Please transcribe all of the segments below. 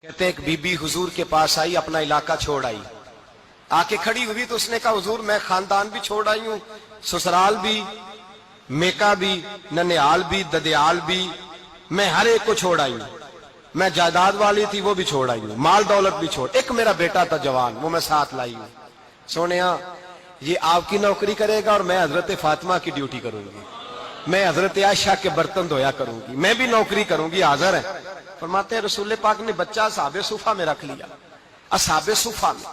कहते हैं एक बीबी हुजूर के पास आई, अपना इलाका छोड़ आई, आके खड़ी हुई तो उसने कहा हुजूर मैं खानदान भी छोड़ आई हूं, ससुराल भी, मेका भी, ननिहाल भी, ददियाल भी, मैं हर एक को छोड़ आई हूं। मैं जायदाद वाली थी वो भी छोड़ आई हूं, माल दौलत भी छोड़, एक मेरा बेटा था जवान वो मैं साथ लाई हूं। सोनिया ये आपकी नौकरी करेगा और मैं हजरत फातिमा की ड्यूटी करूंगी, मैं हजरत आयशा के बर्तन धोया करूंगी, मैं भी नौकरी करूंगी। हाजिर है फरमाते हैं रसूल पाक ने बच्चा असहाबे सुफा में रख लिया, असहाबे सुफा में,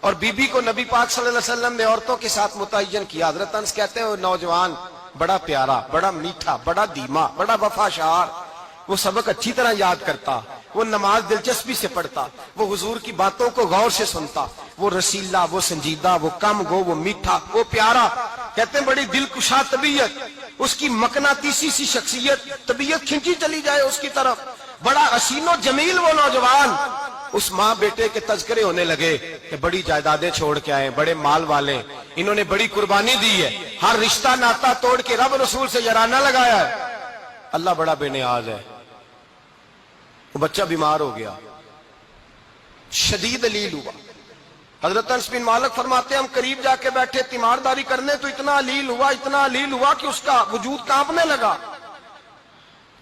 और बीबी को नबी पाक सल्लल्लाहु अलैहि वसल्लम ने औरतों के साथ मुतय्यन किया। हजरत अनस कहते हैं वो नौजवान बड़ा प्यारा, बड़ा मीठा, बड़ा धीमा, बड़ा वफाशार, वो सबक अच्छी तरह याद करता, वो नमाज दिलचस्पी से पढ़ता, वो हुजूर की बातों को गौर से सुनता, वो रसीला, वो संजीदा, वो कम गो, वो मीठा, वो प्यारा। कहते हैं बड़ी दिलकुशा तबीयत, उसकी मकनातीसी सी शख्सियत, तबीयत खिंची चली जाए उसकी तरफ, बड़ा हसीनो जमील वो नौजवान। उस माँ बेटे के तज़किरे होने लगे कि बड़ी जायदादें छोड़ के आए, बड़े माल वाले, इन्होंने बड़ी कुर्बानी दी है, हर रिश्ता नाता तोड़ के रब रसूल से याराना लगाया है, अल्लाह बड़ा बेनियाज है। वो बच्चा बीमार हो गया, शदीद अलील हुआ। हजरत अनस बिन मालिक फरमाते हम करीब जाके बैठे तीमारदारी करने तो इतना अलील हुआ कि उसका वजूद कांपने लगा।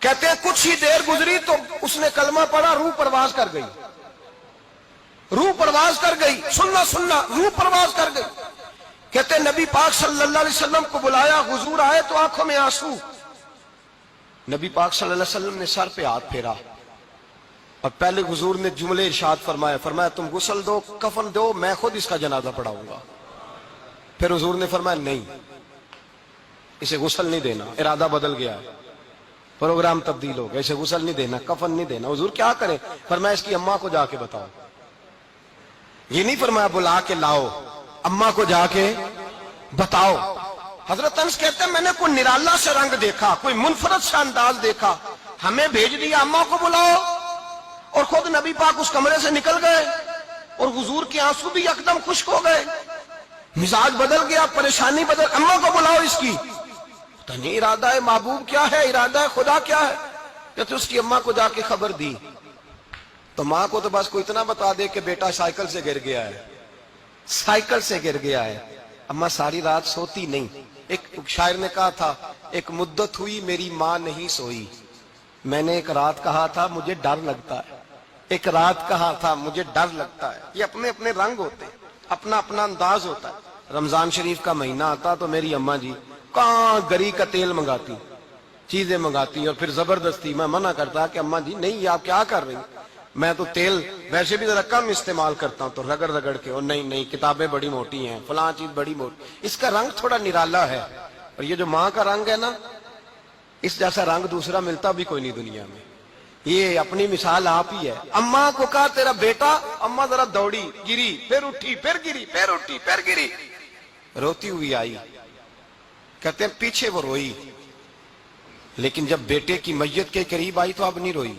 कहते हैं कुछ ही देर गुजरी तो उसने कलमा पढ़ा, रूह परवाज कर गई, रूह परवाज कर गई, सुनना सुनना, रूह परवाज कर गई। कहते हैं नबी पाक सल्लल्लाहु अलैहि वसल्लम को बुलाया, हुजूर आए तो आंखों में आंसू। नबी पाक सल्लल्लाहु अलैहि वसल्लम ने सर पे हाथ फेरा और पहले हुजूर ने जुमले इरशाद फरमाया तुम गुस्ल दो, कफन दो, मैं खुद इसका जनाजा पढ़ाऊंगा। फिर हुजूर ने फरमाया नहीं, इसे गुस्ल नहीं देना, इरादा बदल गया है, प्रोग्राम तब्दील हो गया, इसे गुस्ल नहीं देना, कफन नहीं देना। हुजूर क्या करें? फरमाया इसकी अम्मा को जाके बताओ। ये नहीं फरमाया बुला के लाओ, अम्मा को जाके बताओ। हजरत अनस कहते हैं मैंने कोई निराला से रंग देखा, कोई मुनफरद सा अंदाज देखा, हमें भेज दिया अम्मा को बुलाओ, और खुद नबी पाक उस कमरे से निकल गए और हुजूर के आंसू भी एकदम खुश्क हो गए, मिजाज बदल गया, परेशानी बदल, अम्मा को बुलाओ इसकी। तो नहीं इरादा है महबूब क्या है, इरादा है खुदा क्या है? कहते उसकी अम्मा को जाके खबर दी तो माँ को तो बस कोई इतना बता दे कि बेटा साइकिल से गिर गया है, साइकिल से गिर गया है। अम्मा सारी रात सोती नहीं। एक शायर ने कहा था एक मुद्दत हुई मेरी माँ नहीं सोई, मैंने एक रात कहा था मुझे डर लगता है, एक रात कहा था मुझे डर लगता है। ये अपने अपने रंग होते हैं, अपना अपना अंदाज होता है। रमजान शरीफ का महीना आता तो मेरी अम्मा जी कहाँ गरी का तेल मंगाती, चीजें मंगाती, और फिर जबरदस्ती मैं मना करता कि अम्मा जी नहीं आप क्या कर रही, मैं तो तेल वैसे भी जरा कम इस्तेमाल करता हूँ, तो रगड़ रगड़ के, और नहीं किताबें बड़ी मोटी हैं, फलां चीज बड़ी मोटी, इसका रंग थोड़ा निराला है। और ये जो माँ का रंग है ना, इस जैसा रंग दूसरा मिलता भी कोई नहीं दुनिया में। ये अपनी मिसाल आप ही है। अम्मा को कहा तेरा बेटा, अम्मा जरा दौड़ी, गिरी, फिर उठी, फिर गिरी, फिर उठी, फिर गिरी, रोती हुई आई। कहते हैं पीछे वो रोई, लेकिन जब बेटे की मैयत के करीब आई तो अब नहीं रोई।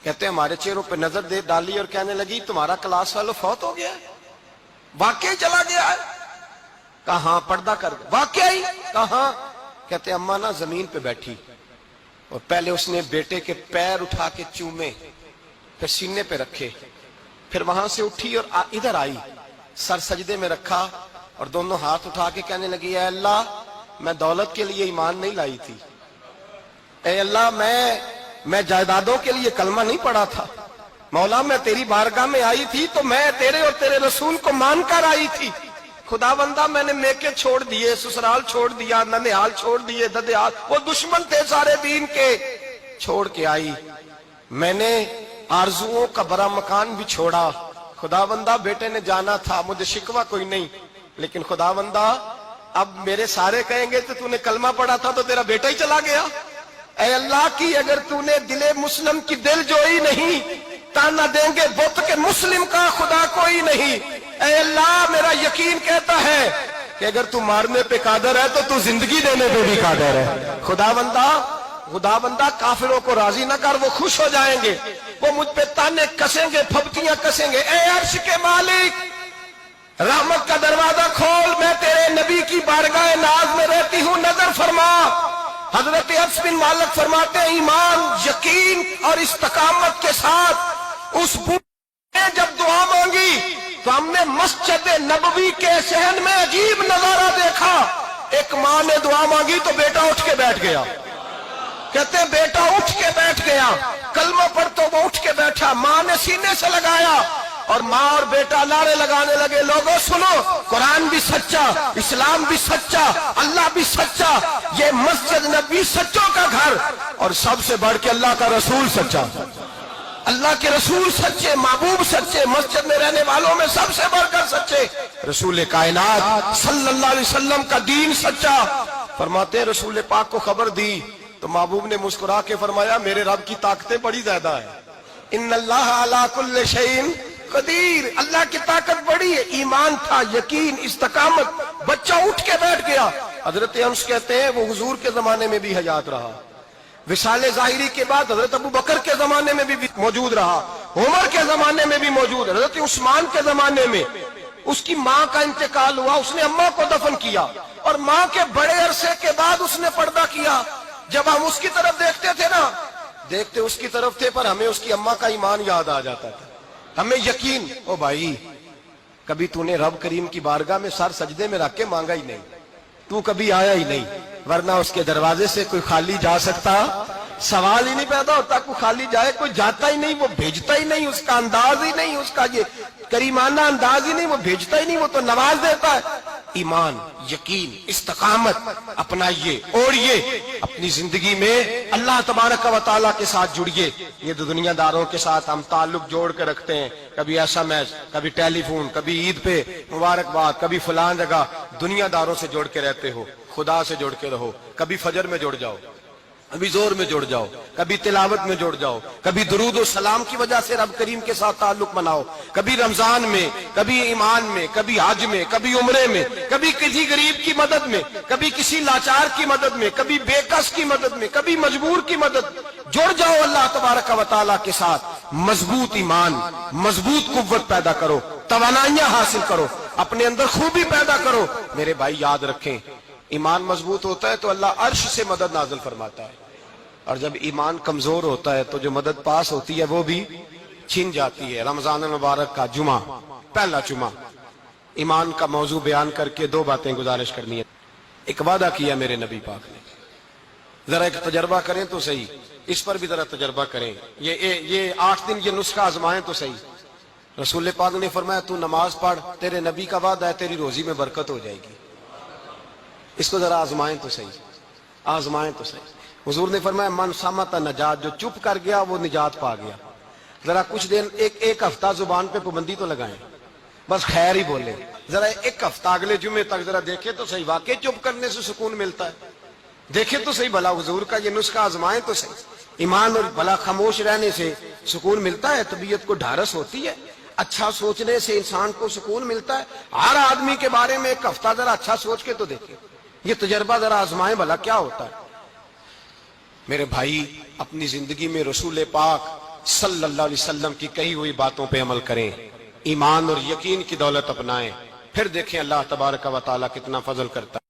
कहते हैं हमारे चेहरों पे नजर दे डाली और कहने लगी तुम्हारा क्लास वालों फौत हो गया है, वाकई चला गया है। कहा पर्दा कर, वाकई कहा? कहते अम्मा ना जमीन पे बैठी और पहले उसने बेटे के पैर उठा के चूमे, फिर सीने पे रखे, फिर वहां से उठी और इधर आई, सर सजदे में रखा और दोनों हाथ उठा के कहने लगी ऐ अल्लाह मैं दौलत के लिए ईमान नहीं लाई थी, ऐ अल्लाह मैं जायदादों के लिए कलमा नहीं पढ़ा था, मौला मैं तेरी बारगाह में आई थी तो मैं तेरे और तेरे रसूल को मानकर आई थी। खुदाबंदा मैंने मेके छोड़ दिए, ससुराल छोड़ दिया, ननिहाल छोड़ दिए, ददियाल, वो दुश्मन थे सारे दीन के, छोड़ के आई। मैंने आरजुओं का बड़ा मकान भी छोड़ा। खुदाबंदा बेटे ने जाना था, मुझे शिकवा कोई नहीं, लेकिन खुदाबंदा अब मेरे सारे कहेंगे तो तूने कलमा पढ़ा था तो तेरा बेटा ही चला गया। ऐ अल्लाह की अगर तूने दिले मुस्लिम की दिल जोई नहीं, ताना देंगे बुत के मुस्लिम का खुदा कोई नहीं। ऐ अल्लाह मेरा यकीन कहता है कि अगर तू मारने पे कादर है तो तू जिंदगी देने पे भी कादर है। खुदाबंदा काफिरों को राजी न कर, वो खुश हो जाएंगे, वो मुझ पे ताने कसेंगे, फपतियां कसेंगे। ऐ अर्श के मालिक रहमत का दरवाजा खोल, मैं तेरे नबी की बारगाह नाज में रहती हूँ, नजर फरमा। हजरत अनस बिन मालिक फरमाते हैं ईमान, यकीन और इस्तकामत के साथ اس بوڑھے نے جب دعا مانگی تو ہم نے مسجد نبوی کے صحن میں عجیب نظارہ دیکھا. ایک ماں نے دعا مانگی تو بیٹا اٹھ کے بیٹھ گیا. کہتے ہیں بیٹا اٹھ کے بیٹھ گیا. کلمہ پڑھ تو وہ اٹھ کے بیٹھا. ماں نے سینے سے لگایا اور ماں اور بیٹا نعرے لگانے لگے, لوگوں سنو, قرآن بھی سچا, اسلام بھی سچا, اللہ بھی سچا, یہ مسجد نبی سچوں کا گھر, اور سب سے بڑھ کے اللہ کا رسول سچا. اللہ کے رسول سچے, محبوب سچے, مسجد میں رہنے والوں میں سب سے بڑھ کر سچے, رسول کائنات صلی اللہ علیہ وسلم کا دین سچا. فرماتے ہیں رسول پاک کو خبر دی تو محبوب نے مسکرا کے فرمایا میرے رب کی طاقتیں بڑی زیادہ ہیں. ان اللہ علی کل شیء قدیر, اللہ کی طاقت بڑی ہے. ایمان تھا, یقین, استقامت. بچہ اٹھ کے بیٹھ گیا. حضرت انس کہتے ہیں وہ حضور کے زمانے میں بھی حیات رہا, وصال ظاہری کے بعد حضرت ابو بکر کے زمانے میں بھی موجود رہا, عمر کے زمانے میں بھی موجود, حضرت عثمان کے زمانے میں. اس کی ماں کا انتقال ہوا, اس نے اماں کو دفن کیا, اور ماں کے بڑے عرصے کے بعد اس نے پردہ کیا. جب ہم اس کی طرف دیکھتے تھے نا, دیکھتے اس کی طرف تھے, پر ہمیں اس کی اماں کا ایمان یاد آ جاتا تھا, ہمیں یقین. او بھائی, کبھی تو نے رب کریم کی بارگاہ میں سر سجدے میں رکھ کے مانگا ہی نہیں, تو کبھی آیا ہی نہیں, ورنہ اس کے دروازے سے کوئی خالی جا سکتا, سوال ہی نہیں پیدا ہوتا. کوئی خالی جائے, کوئی جاتا ہی نہیں, وہ بھیجتا ہی نہیں, اس کا انداز ہی نہیں, اس کا یہ کریمانہ انداز ہی نہیں, وہ بھیجتا ہی نہیں, وہ تو نواز دیتا ہے. ایمان, یقین, استقامت اپنائیے, اور یہ اپنی زندگی میں اللہ تبارک و تعالیٰ کے ساتھ جڑیے. یہ دنیا داروں کے ساتھ ہم تعلق جوڑ کے رکھتے ہیں, کبھی ایس ایم ایس, کبھی ٹیلی فون, کبھی عید پہ مبارکباد, کبھی فلان جگہ. دنیا داروں سے جوڑ کے رہتے ہو, خدا سے جوڑ کے رہو. کبھی فجر میں جڑ جاؤ, کبھی زور میں جڑ جاؤ, کبھی تلاوت میں جڑ جاؤ, کبھی درود و سلام کی وجہ سے رب کریم کے ساتھ تعلق بناؤ, کبھی رمضان میں, کبھی ایمان میں, کبھی حج میں, کبھی عمرے میں, کبھی کسی غریب کی مدد میں, کبھی کسی لاچار کی مدد میں, کبھی بے کس کی مدد میں, کبھی مجبور کی مدد. جڑ جاؤ اللہ تبارک و تعالیٰ کے ساتھ. مضبوط ایمان, مضبوط قوت پیدا کرو, توانائیاں حاصل کرو, اپنے اندر خوبی پیدا کرو. میرے بھائی یاد رکھیں, ایمان مضبوط ہوتا ہے تو اللہ عرش سے مدد نازل فرماتا ہے, اور جب ایمان کمزور ہوتا ہے تو جو مدد پاس ہوتی ہے وہ بھی چھن جاتی ہے. رمضان المبارک کا جمعہ, پہلا جمعہ, ایمان کا موضوع بیان کر کے دو باتیں گزارش کرنی ہے. ایک وعدہ کیا میرے نبی پاک نے, ذرا ایک تجربہ کریں تو صحیح, اس پر بھی ذرا تجربہ کریں. یہ 8 دن یہ نسخہ آزمائیں تو صحیح. رسول پاک نے فرمایا تو نماز پڑھ, تیرے نبی کا وعدہ ہے تیری روزی میں برکت ہو جائے گی. اس کو ذرا آزمائیں تو صحیح, آزمائیں تو صحیح. حضور نے فرمایا من صمت نجات, جو چپ کر گیا وہ نجات پا گیا. ذرا کچھ دن, ایک ہفتہ زبان پہ پابندی تو لگائیں, بس خیر ہی بولے. ذرا ایک ہفتہ اگلے جمعے تک ذرا دیکھیں تو صحیح, واقعی چپ کرنے سے سکون ملتا ہے. دیکھیں تو صحیح بھلا حضور کا یہ نسخہ آزمائیں تو صحیح. ایمان اور بھلا خاموش رہنے سے سکون ملتا ہے, طبیعت کو ڈھارس ہوتی ہے, اچھا سوچنے سے انسان کو سکون ملتا ہے. ہر آدمی کے بارے میں ایک ہفتہ ذرا اچھا سوچ کے تو دیکھیں, یہ تجربہ ذرا آزمائیں بھلا کیا ہوتا ہے. میرے بھائی, اپنی زندگی میں رسول پاک صلی اللہ علیہ وسلم کی کہی ہوئی باتوں پہ عمل کریں, ایمان اور یقین کی دولت اپنائیں, پھر دیکھیں اللہ تبارک و تعالیٰ کتنا فضل کرتا ہے.